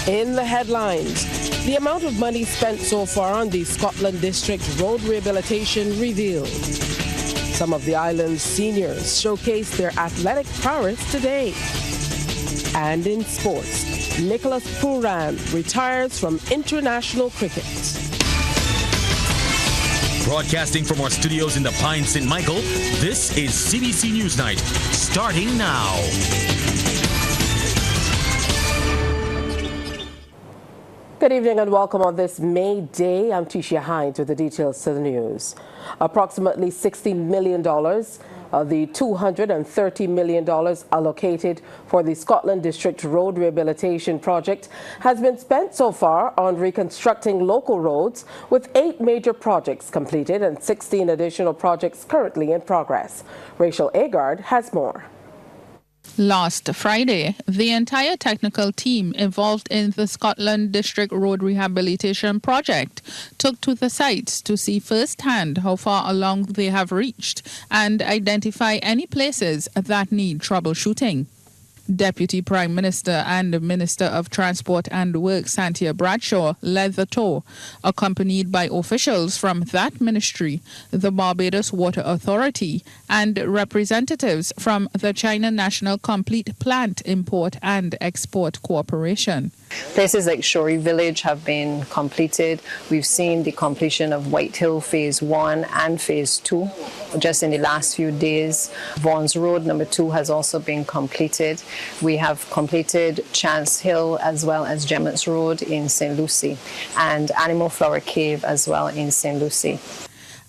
In the headlines, the amount of money spent so far on the Scotland District Road Rehabilitation revealed. Some of the island's seniors showcased their athletic prowess today. And in sports, Nicholas Pooran retires from international cricket. Broadcasting from our studios in the Pine St. Michael, this is CBC NewsNight, starting now. Good evening and welcome on this May Day. I'm Tisha Hines with the details to the news. Approximately $60 million of the $230 million allocated for the Scotland District Road Rehabilitation Project has been spent so far on reconstructing local roads, with 8 major projects completed and 16 additional projects currently in progress. Rachel Agard has more. Last Friday, the entire technical team involved in the Scotland District Road Rehabilitation Project took to the sites to see firsthand how far along they have reached and identify any places that need troubleshooting. Deputy Prime Minister and Minister of Transport and Works Santia Bradshaw led the tour, accompanied by officials from that ministry, the Barbados Water Authority, and representatives from the China National Complete Plant Import and Export Corporation. Places like Shorey Village have been completed. We've seen the completion of White Hill Phase 1 and Phase 2 just in the last few days. Vaughan's Road number 2 has also been completed. We have completed Chance Hill as well as Gemmett's Road in St. Lucie and Animal Flower Cave as well in St. Lucie.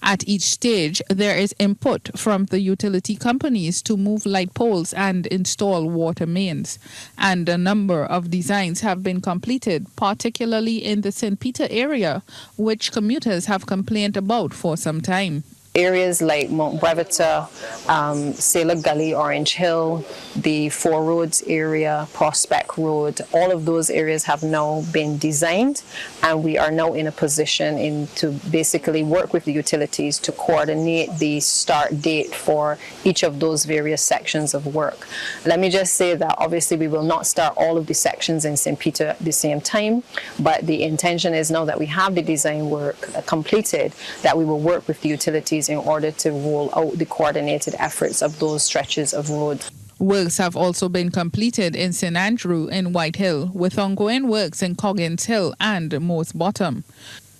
At each stage, there is input from the utility companies to move light poles and install water mains. And a number of designs have been completed, particularly in the St. Peter area, which commuters have complained about for some time. Areas like Mount Brevita, Sailor Gully, Orange Hill, the Four Roads area, Prospect Road, all of those areas have now been designed, and we are now in a position to basically work with the utilities to coordinate the start date for each of those various sections of work. Let me just say that obviously we will not start all of the sections in St. Peter at the same time, but the intention is now that we have the design work completed, that we will work with the utilities in order to roll out the coordinated efforts of those stretches of road. Works have also been completed in St. Andrew in White Hill, with ongoing works in Coggins Hill and Moose Bottom.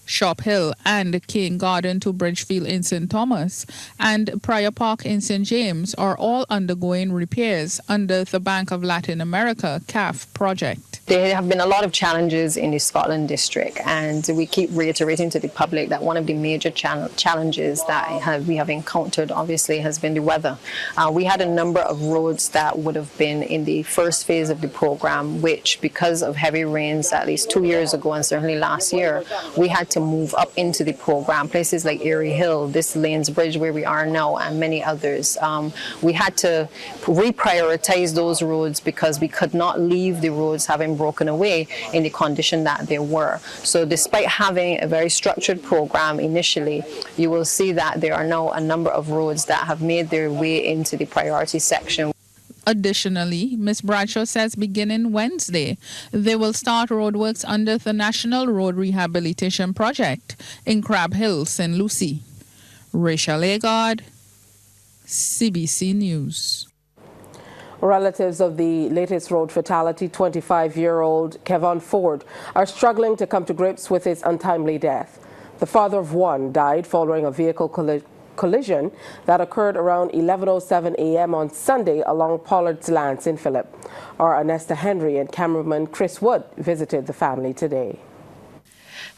Shop Hill and King Garden to Bridgefield in St. Thomas and Prior Park in St. James are all undergoing repairs under the Bank of Latin America CAF project. There have been a lot of challenges in the Scotland District, and we keep reiterating to the public that one of the major challenges that we have encountered obviously has been the weather. We had a number of roads that would have been in the first phase of the program, which because of heavy rains at least 2 years ago and certainly last year, we had to move up into the program. Places like Erie Hill, this Lanes Bridge where we are now, and many others. We had to reprioritize those roads because we could not leave the roads having broken away in the condition that they were. So despite having a very structured program initially, you will see that there are now a number of roads that have made their way into the priority section. Additionally, Ms. Bradshaw says beginning Wednesday, they will start roadworks under the National Road Rehabilitation Project in Crab Hill, St. Lucie. Rachel Agard, CBC News. Relatives of the latest road fatality, 25-year-old Kevon Ford, are struggling to come to grips with his untimely death. The father of one died following a vehicle collision that occurred around 11:07 a.m. on Sunday along Pollard's Lance in Phillip. Our Anesta Henry and cameraman Chris Wood visited the family today.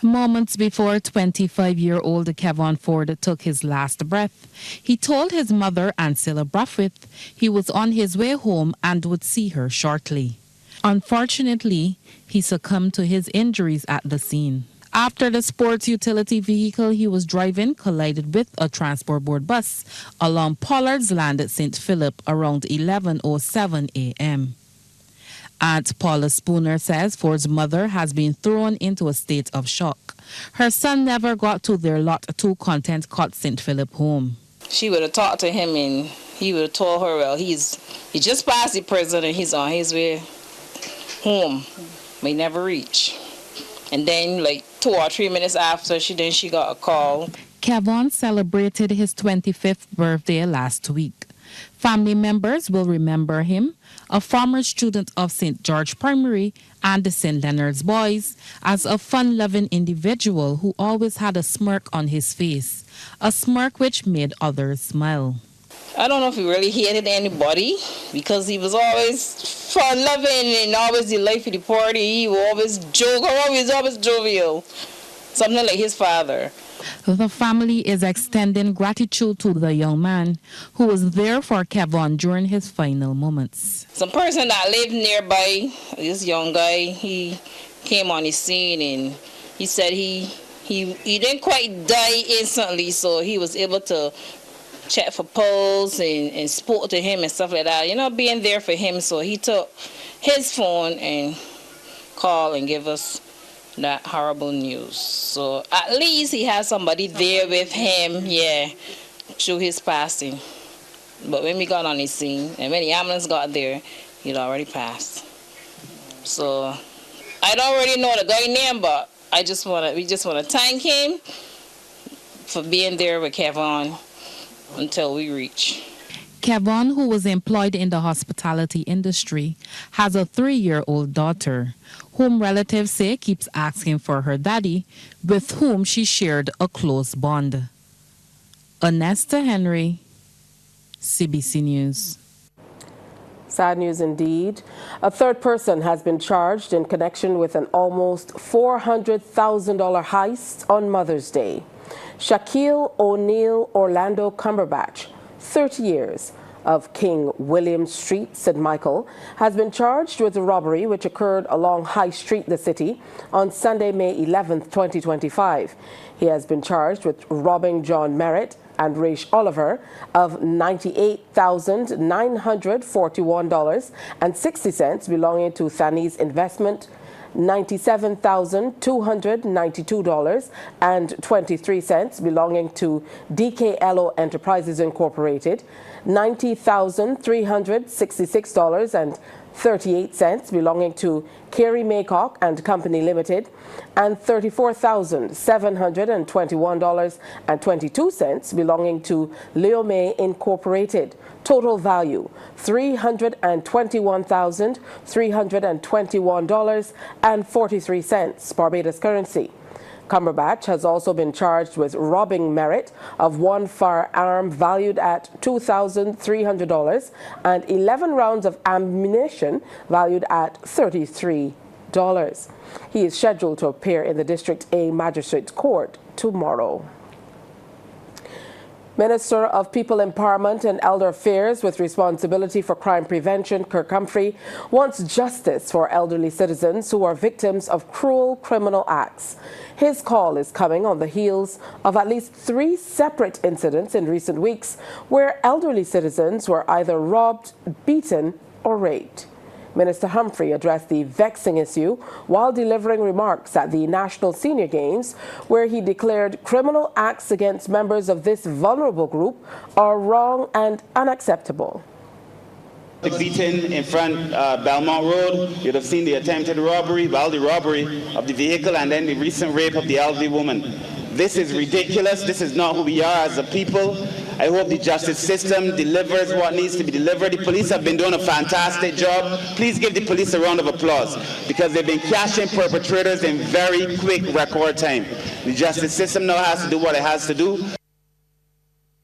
Moments before 25-year-old Kevon Ford took his last breath, he told his mother, Ancilla Brathwaite, he was on his way home and would see her shortly. Unfortunately, he succumbed to his injuries at the scene after the sports utility vehicle he was driving collided with a transport board bus along Pollard's Land at St. Philip around 11:07 a.m. Aunt Paula Spooner says Ford's mother has been thrown into a state of shock. Her son never got to their Lot 2 Content Court St. Philip home. She would have talked to him and he would have told her, well, he just passed the prison and he's on his way home. We never reach. And then like 2 or 3 minutes after, she got a call. Kevon celebrated his 25th birthday last week. Family members will remember him, a former student of St. George Primary and the St. Leonard's Boys, as a fun-loving individual who always had a smirk on his face, a smirk which made others smile. I don't know if he really hated anybody because he was always fun-loving and always the life of the party. He would always joke, always jovial, something like his father. The family is extending gratitude to the young man who was there for Kevon during his final moments. Some person that lived nearby, this young guy, he came on the scene and he said he didn't quite die instantly, so he was able to check for pulse and spoke to him and stuff like that. You know, being there for him, so he took his phone and called and gave us that horrible news. So at least he has somebody there with him, yeah, through his passing. But when we got on the scene and when the ambulance got there, he'd already passed. So I don't really know the guy's name, but we just want to thank him for being there with Kevon until we reach. Kevon, who was employed in the hospitality industry, has a 3-year-old daughter, whom relatives say keeps asking for her daddy, with whom she shared a close bond. Anesta Henry, CBC News. Sad news indeed. A third person has been charged in connection with an almost $400,000 heist on Mother's Day. Shaquille O'Neal Orlando Cumberbatch, 30 years, of King William Street, St. Michael, has been charged with a robbery which occurred along High Street, the city, on Sunday, May 11, 2025. He has been charged with robbing John Merritt and Raish Oliver of $98,941.60 belonging to Thanis Investment, $97,292.23 belonging to DKLO Enterprises Incorporated, $90,366.38 belonging to Carey Maycock and Company Limited, and $34,721.22 belonging to Leo May Incorporated. Total value $321,321.43 Barbados currency. Cumberbatch has also been charged with robbing Merritt of one firearm valued at $2,300 and 11 rounds of ammunition valued at $33. He is scheduled to appear in the District A Magistrates Court tomorrow. Minister of People Empowerment and Elder Affairs with responsibility for crime prevention, Kirk Humphrey, wants justice for elderly citizens who are victims of cruel criminal acts. His call is coming on the heels of at least 3 separate incidents in recent weeks where elderly citizens were either robbed, beaten, or raped. Minister Humphrey addressed the vexing issue while delivering remarks at the National Senior Games, where he declared criminal acts against members of this vulnerable group are wrong and unacceptable. The beating in front Belmont Road, you'd have seen the attempted robbery, the robbery of the vehicle, and then the recent rape of the elderly woman. This is ridiculous. This is not who we are as a people. I hope the justice system delivers what needs to be delivered. The police have been doing a fantastic job. Please give the police a round of applause because they've been catching perpetrators in very quick record time. The justice system now has to do what it has to do.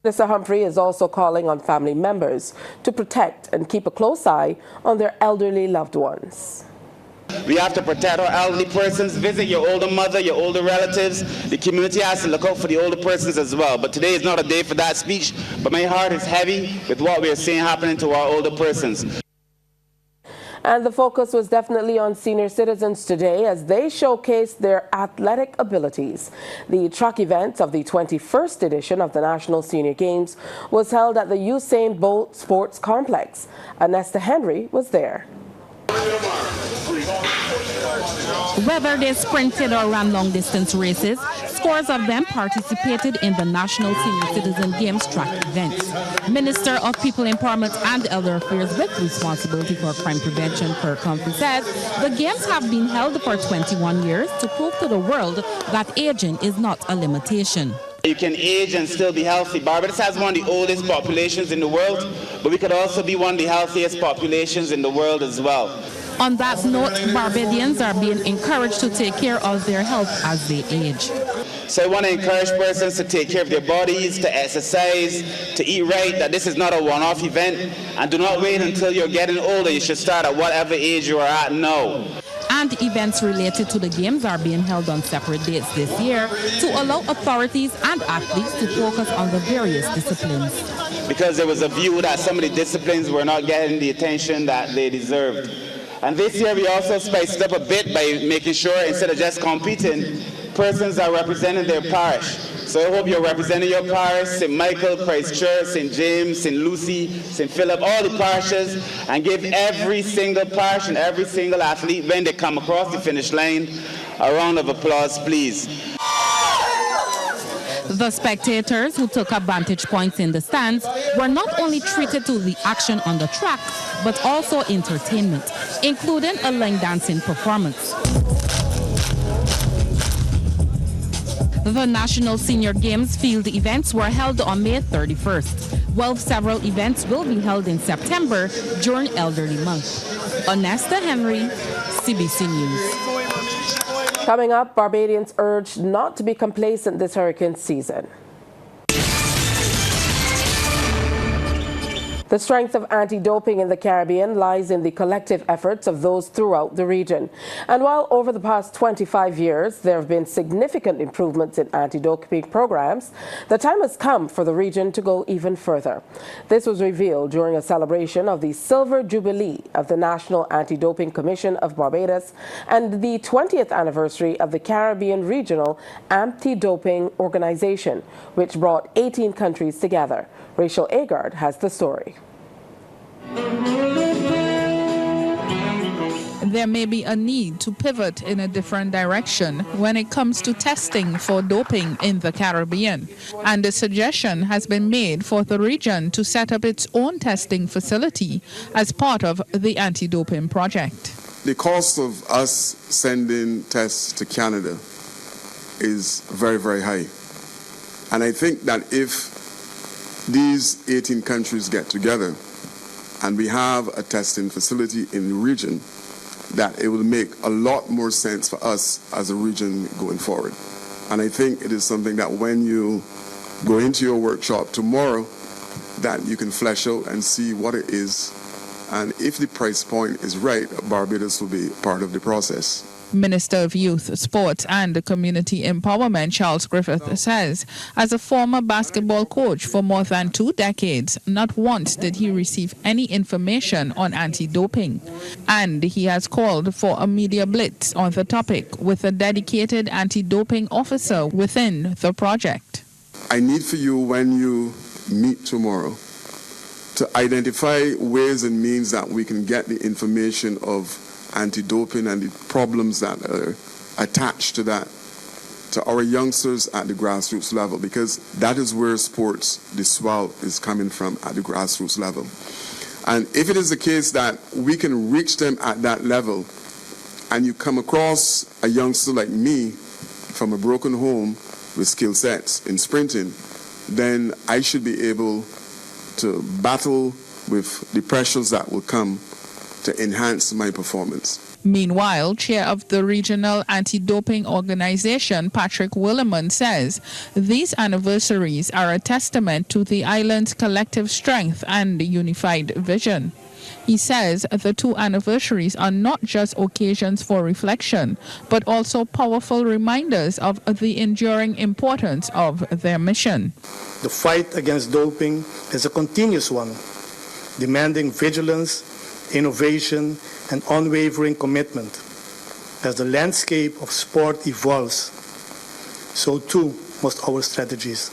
Mr. Humphrey is also calling on family members to protect and keep a close eye on their elderly loved ones. We have to protect our elderly persons, visit your older mother, your older relatives. The community has to look out for the older persons as well. But today is not a day for that speech, but my heart is heavy with what we are seeing happening to our older persons. And the focus was definitely on senior citizens today as they showcased their athletic abilities. The track event of the 21st edition of the National Senior Games was held at the Usain Bolt Sports Complex. Anesta Henry was there. Whether they sprinted or ran long-distance races, Scores of them participated in the National Senior Citizen Games track events. Minister of People Empowerment and Elder Affairs with responsibility for crime prevention, Kirk Humphrey, says the games have been held for 21 years to prove to the world that aging is not a limitation. You can age and still be healthy. Barbados has one of the oldest populations in the world, but we could also be one of the healthiest populations in the world as well. On that note, Barbadians are being encouraged to take care of their health as they age. So I want to encourage persons to take care of their bodies, to exercise, to eat right, that this is not a one-off event. And do not wait until you're getting older. You should start at whatever age you are at now. And events related to the games are being held on separate dates this year to allow authorities and athletes to focus on the various disciplines. Because there was a view that some of the disciplines were not getting the attention that they deserved. And this year we also spiced it up a bit by making sure instead of just competing, persons are representing their parish. So I hope you're representing your parish, St. Michael, Christchurch, St. James, St. Lucy, St. Philip, all the parishes, and give every single parish and every single athlete, when they come across the finish line, a round of applause, please. The spectators who took up vantage points in the stands were not only treated to the action on the track, but also entertainment, including a line dancing performance. The National Senior Games field events were held on May 31st, while several events will be held in September during Elderly Month. Onesta Henry, CBC News. Coming up, Barbadians urged not to be complacent this hurricane season. The strength of anti-doping in the Caribbean lies in the collective efforts of those throughout the region. And while over the past 25 years there have been significant improvements in anti-doping programs, the time has come for the region to go even further. This was revealed during a celebration of the Silver Jubilee of the National Anti-Doping Commission of Barbados and the 20th anniversary of the Caribbean Regional Anti-Doping Organization, which brought 18 countries together. Rachel Agard has the story. There may be a need to pivot in a different direction when it comes to testing for doping in the Caribbean, and a suggestion has been made for the region to set up its own testing facility as part of the anti-doping project. The cost of us sending tests to Canada is very, very high. And I think that if these 18 countries get together and we have a testing facility in the region, that it will make a lot more sense for us as a region going forward. And I think it is something that when you go into your workshop tomorrow, that you can flesh out and see what it is. And if the price point is right, Barbados will be part of the process. Minister of Youth, Sports and Community Empowerment Charles Griffith says, as a former basketball coach for more than 2 decades, not once did he receive any information on anti-doping. And he has called for a media blitz on the topic with a dedicated anti-doping officer within the project. I need for you, when you meet tomorrow, to identify ways and means that we can get the information of anti-doping and the problems that are attached to that to our youngsters at the grassroots level, because that is where sports, the swell is coming from, at the grassroots level. And if it is the case that we can reach them at that level, and you come across a youngster like me from a broken home with skill sets in sprinting, then I should be able to battle with the pressures that will come to enhance my performance. Meanwhile, chair of the Regional Anti-Doping Organization, Patrick Williman, says these anniversaries are a testament to the island's collective strength and unified vision. He says the 2 anniversaries are not just occasions for reflection, but also powerful reminders of the enduring importance of their mission. The fight against doping is a continuous one, demanding vigilance, innovation, and unwavering commitment. As the landscape of sport evolves, so too must our strategies.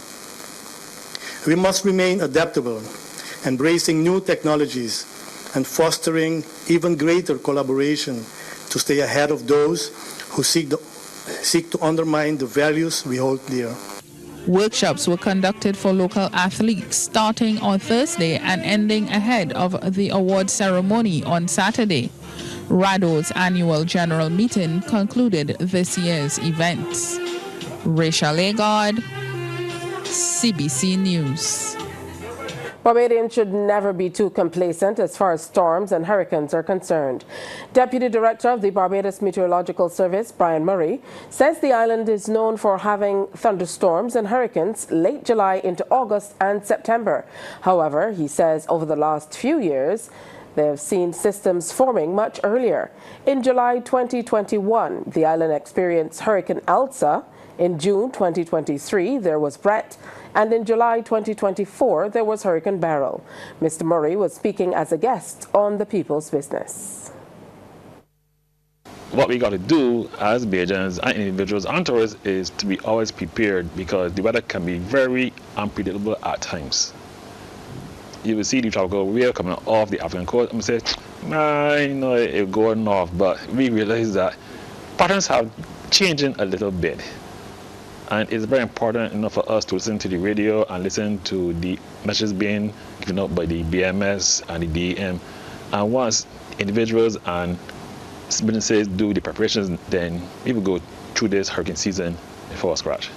We must remain adaptable, embracing new technologies and fostering even greater collaboration to stay ahead of those who seek the seek to undermine the values we hold dear. Workshops were conducted for local athletes starting on Thursday and ending ahead of the award ceremony on Saturday. RADO's annual general meeting concluded this year's events. Rachel Agard, CBC News. Barbadians should never be too complacent as far as storms and hurricanes are concerned. Deputy Director of the Barbados Meteorological Service, Brian Murray, says the island is known for having thunderstorms and hurricanes late July into August and September. However, he says over the last few years, they have seen systems forming much earlier. In July 2021, the island experienced Hurricane Elsa. In June 2023, there was Brett, and in July 2024, there was Hurricane Beryl. Mr. Murray was speaking as a guest on The People's Business. What we got to do as Bajans and individuals and tourists is to be always prepared, because the weather can be very unpredictable at times. You will see the tropical wave coming off the African coast and say, it's going north, but we realize that patterns have changing a little bit. And it's very important for us to listen to the radio and listen to the messages being given out by the BMS and the DEM. And once individuals and businesses do the preparations, then we will go through this hurricane season before scratch.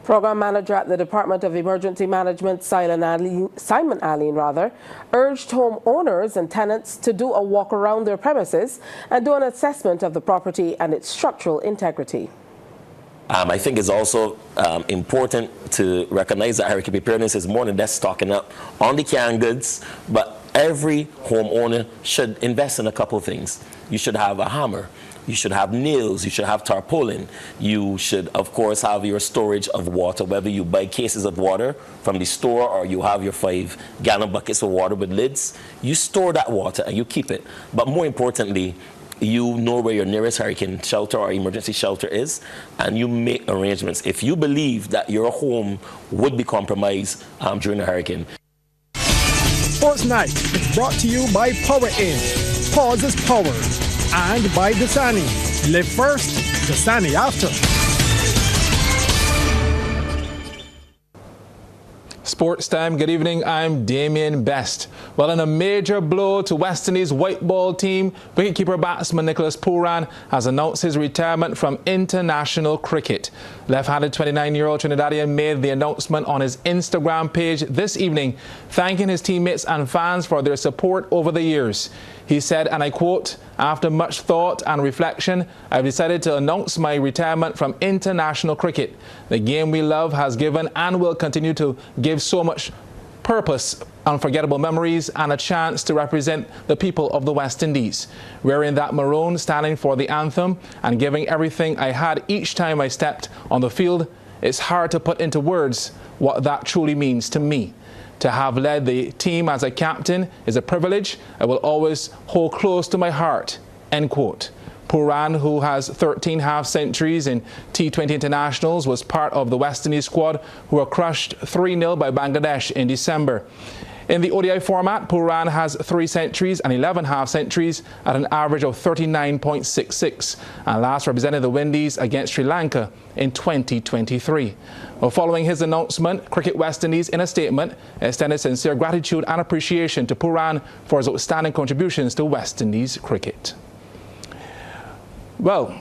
Program Manager at the Department of Emergency Management, Simon Allen, urged homeowners and tenants to do a walk around their premises and do an assessment of the property and its structural integrity. I think it's also important to recognize that hurricane preparedness is more than just stocking up on the canned goods, but every homeowner should invest in a couple things. You should have a hammer, you should have nails, you should have tarpaulin, you should of course have your storage of water, whether you buy cases of water from the store or you have your 5-gallon buckets of water with lids. You store that water and you keep it, but more importantly, you know where your nearest hurricane shelter or emergency shelter is, and you make arrangements if you believe that your home would be compromised during a hurricane. Sports Night is brought to you by Power In, Pause is Power, and by Dasani. Live first, Dasani after. Sports time. Good evening. I'm Damien Best. Well, in a major blow to West Indies' white ball team, wicketkeeper batsman Nicholas Pooran has announced his retirement from international cricket. Left-handed 29-year-old Trinidadian made the announcement on his Instagram page this evening, thanking his teammates and fans for their support over the years. He said, and I quote, "After much thought and reflection, I've decided to announce my retirement from international cricket. The game we love has given and will continue to give so much purpose, unforgettable memories, and a chance to represent the people of the West Indies. Wearing that maroon, standing for the anthem, and giving everything I had each time I stepped on the field, it's hard to put into words what that truly means to me. To have led the team as a captain is a privilege I will always hold close to my heart," end quote. Pooran, who has 13 half-centuries in T20 internationals, was part of the West Indies squad who were crushed 3-0 by Bangladesh in December. In the ODI format, Pooran has 3 centuries and 11 half-centuries at an average of 39.66 and last represented the Windies against Sri Lanka in 2023. Well, following his announcement, Cricket West Indies, in a statement, extended sincere gratitude and appreciation to Pooran for his outstanding contributions to West Indies cricket. Well,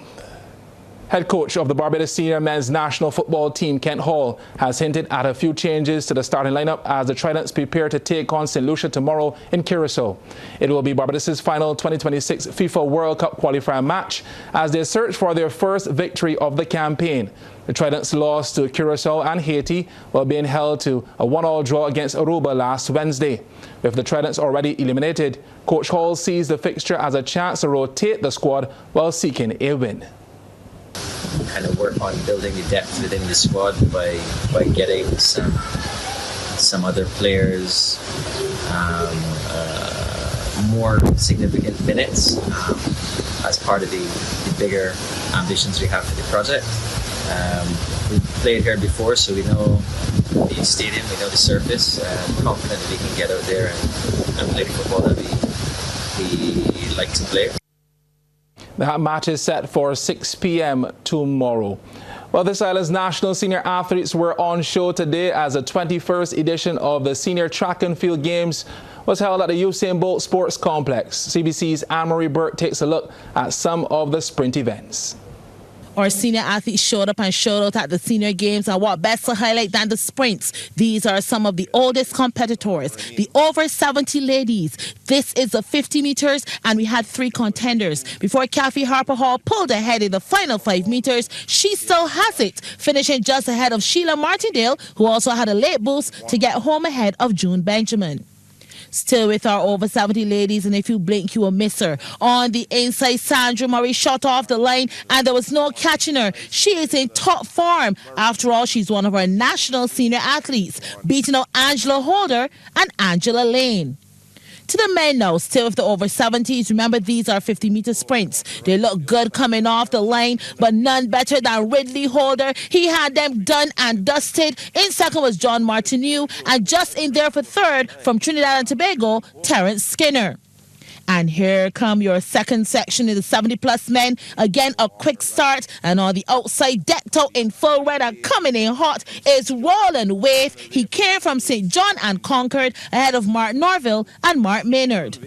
head coach of the Barbados senior men's national football team, Kent Hall, has hinted at a few changes to the starting lineup as the Tridents prepare to take on St. Lucia tomorrow in Curacao. It will be Barbados' final 2026 FIFA World Cup qualifier match as they search for their first victory of the campaign. The Tridents lost to Curacao and Haiti while being held to a 1-1 draw against Aruba last Wednesday. With the Tridents already eliminated, Coach Hall sees the fixture as a chance to rotate the squad while seeking a win. Kind of work on building the depth within the squad by getting some other players more significant minutes as part of the bigger ambitions we have for the project. We've played here before, so we know the stadium, we know the surface. I'm confident that we can get out there and play the football that we like to play. The match is set for 6 p.m. tomorrow. Well, this island's national senior athletes were on show today as the 21st edition of the Senior Track and Field Games was held at the Usain Bolt Sports Complex. CBC's Anne-Marie Burke takes a look at some of the sprint events. Our senior athletes showed up and showed out at the senior games, and what best to highlight than the sprints. These are some of the oldest competitors, the over 70 ladies. This is the 50 meters, and we had 3 contenders. Before Kathy Harper Hall pulled ahead in the final 5 meters, she still has it, finishing just ahead of Sheila Martindale, who also had a late boost to get home ahead of June Benjamin. Still with our over 70 ladies, and if you blink, you will miss her. On the inside, Sandra Murray shot off the line, and there was no catching her. She is in top form. After all, she's one of our national senior athletes, beating out Angela Holder and Angela Lane. To the men now, still with the over 70s. Remember, these are 50-meter sprints. They look good coming off the line, but none better than Ridley Holder. He had them done and dusted. In second was John Martineau, and just in there for third from Trinidad and Tobago, Terrence Skinner. And here come your second section in the 70-plus men. Again, a quick start, and on the outside, decked out in full red and coming in hot is Roland Waite. He came from St. John and Concord ahead of Mark Norville and Mark Maynard.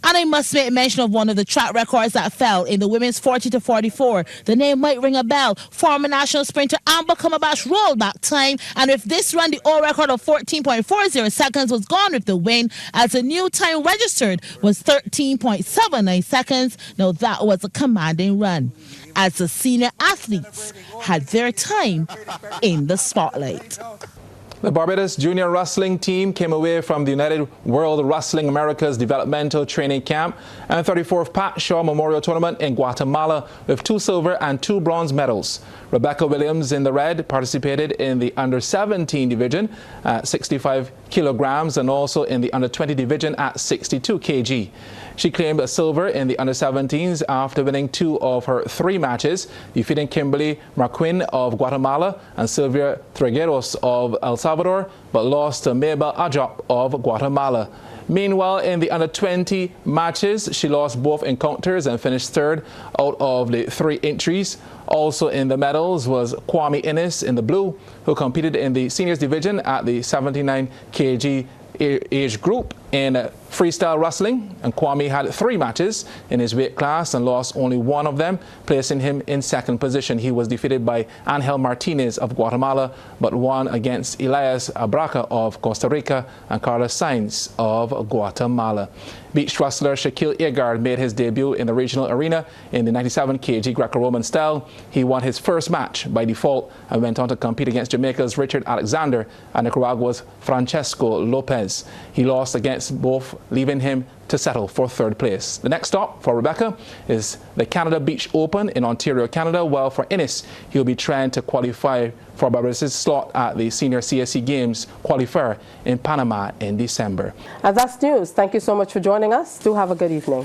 And I must make mention of one of the track records that fell in the women's 40 to 44. The name might ring a bell. Former national sprinter Amber Cumberbatch rolled back time, and with this run, the old record of 14.40 seconds was gone with the win, as the new time registered was 13.79 seconds. Now that was a commanding run, as the senior athletes had their time in the spotlight. The Barbados junior wrestling team came away from the United World Wrestling America's developmental training camp and 34th Pat Shaw Memorial Tournament in Guatemala with 2 silver and 2 bronze medals. Rebecca Williams in the red participated in the under-17 division at 65 kilograms and also in the under-20 division at 62 kg. She claimed a silver in the under-17s after winning 2 of her 3 matches, defeating Kimberly Marquin of Guatemala and Sylvia Trigueros of El Salvador, but lost to Mabel Ajop of Guatemala. Meanwhile, in the under-20 matches, she lost both encounters and finished third out of the 3 entries. Also in the medals was Kwame Innes in the blue, who competed in the seniors division at the 79 kg age group in freestyle wrestling, and Kwame had 3 matches in his weight class and lost only 1 of them, placing him in second position. He was defeated by Angel Martinez of Guatemala, but won against Elias Abraca of Costa Rica and Carlos Sainz of Guatemala. Beach wrestler Shaquille Agard made his debut in the regional arena in the 97 kg Greco-Roman style. He won his first match by default and went on to compete against Jamaica's Richard Alexander and Nicaragua's Francesco Lopez. He lost against both, leaving him to settle for 3rd place. The next stop for Rebecca is the Canada Beach Open in Ontario, Canada, while for Innes, he'll be trying to qualify for Barbados' slot at the Senior CSC Games qualifier in Panama in December. And that's news. Thank you so much for joining us. Do have a good evening.